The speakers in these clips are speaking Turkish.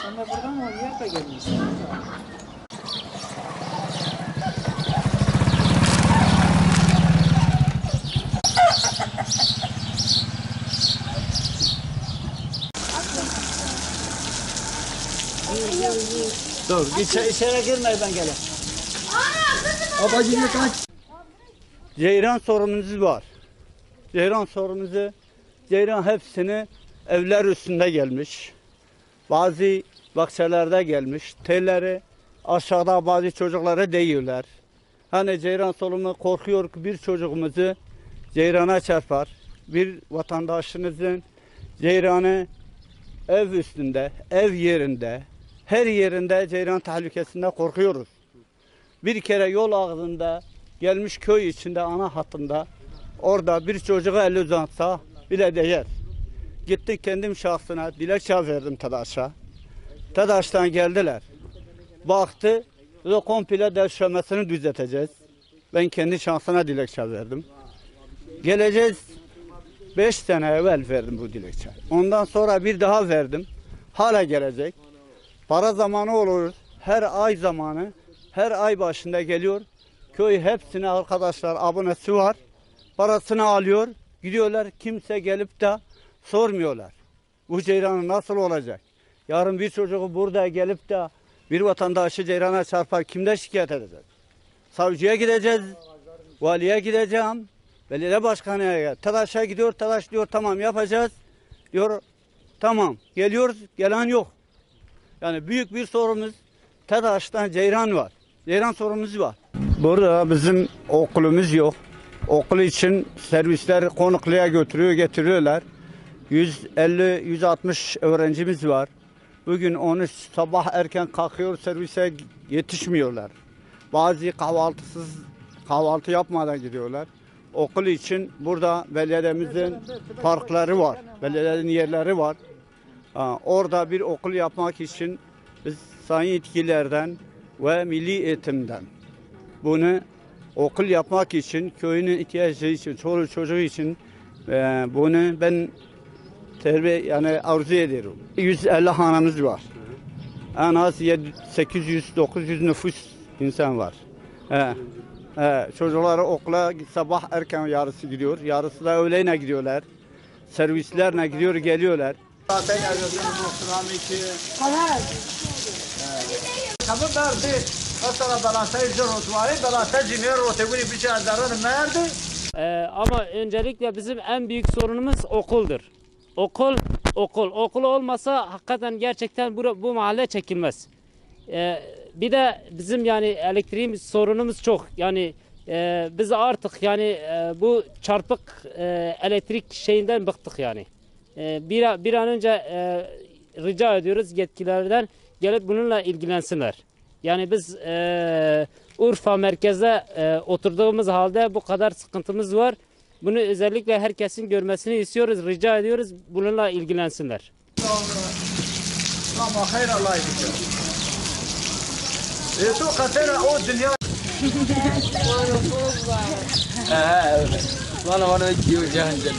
Sen de buradan oraya da gelmişsin. Dur, içeri girme ben geleyim. Abacığım kaç. Ceyran sorunumuz var. Ceyran sorunumuzu, ceyran hepsini evler üstünde gelmiş. Bazı bahçelerde gelmiş. Telleri aşağıda bazı çocuklara değiyorlar. Hani ceyran sorunu korkuyor ki bir çocuğumuzu ceyrana çarpar. Bir vatandaşınızın ceyranı ev üstünde, ev yerinde, her yerinde ceyran tehlikesinde korkuyoruz. Bir kere yol ağzında gelmiş köy içinde ana hattında orada bir çocuğa el uzatsa bile değer. Gittik kendim şahsına dilekçe verdim TEDAŞ'a. TEDAŞ'tan geldiler. Baktı ve komple devşirmesini düzelteceğiz. Ben kendi şahsına dilekçe verdim. Geleceğiz 5 sene evvel verdim bu dilekçe. Ondan sonra bir daha verdim. Hala gelecek. Para zamanı olur. Her ay zamanı. Her ay başında geliyor. Köy hepsine arkadaşlar abonesi var. Parasını alıyor. Gidiyorlar. Kimse gelip de sormuyorlar. Bu ceyran nasıl olacak? Yarın bir çocuğu burada gelip de bir vatandaşı ceyrana çarpar. Kimden şikayet edeceğiz? Savcıya gideceğiz. Valiye gideceğim. Belediye başkanıya TEDAŞ'a gidiyor. TEDAŞ diyor tamam yapacağız. Diyor tamam. Geliyoruz. Gelen yok. Yani büyük bir sorunumuz TEDAŞ'tan ceyran var. Ceyran sorunumuz var. Burada bizim okulumuz yok. Okul için servisler konukluya götürüyor, getiriyorlar. 150-160 öğrencimiz var. Bugün onu sabah erken kalkıyor, servise yetişmiyorlar. Bazı kahvaltı yapmadan gidiyorlar. Okul için burada belediyemizin parkları var, belediyenin yerleri var. Orada bir okul yapmak için biz sayın yetkililerden ve milli eğitimden bunu okul yapmak için, köyünün ihtiyacı için, çoluk çocuğu için bunu ben arzu ediyorum. 150 hanemiz var. En az 800-900 nüfus insan var. Çocukları okula sabah erken yarısı gidiyor, yarısı da öğlene gidiyorlar. Servislerle gidiyor, geliyorlar. Ama öncelikle bizim en büyük sorunumuz okuldur. Okul olmasa hakikaten gerçekten bu mahalle çekilmez. Bir de bizim yani elektriğimiz sorunumuz çok. Yani biz artık yani bu çarpık elektrik şeyinden bıktık yani. Bir an önce rica ediyoruz yetkililerden gelip bununla ilgilensinler. Yani biz Urfa merkezde oturduğumuz halde bu kadar sıkıntımız var. Bunu özellikle herkesin görmesini istiyoruz, rica ediyoruz bununla ilgilensinler. Ama hayır Allah'a emanet. Yesu katera o dünya. Bana diyor cehennem.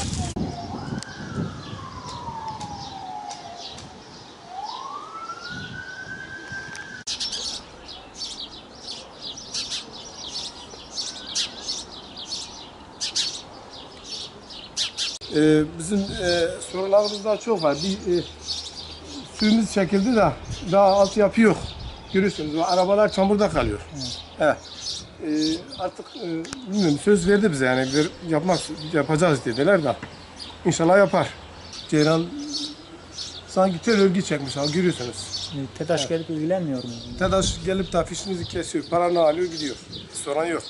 Bizim sorularımız daha çok var. Suyumuz çekildi de daha altyapı yok. Görüyorsunuz arabalar çamurda kalıyor. Evet. Artık bilmiyorum söz verdi bize yani yapacağız dediler de İnşallah yapar. Ceyran sanki tel örgü çekmiş abi görüyorsunuz. TEDAŞ gelip ilgilenmiyor mu? TEDAŞ gelip de fişinizi kesiyor, paranı alıyor gidiyor. Soran yok.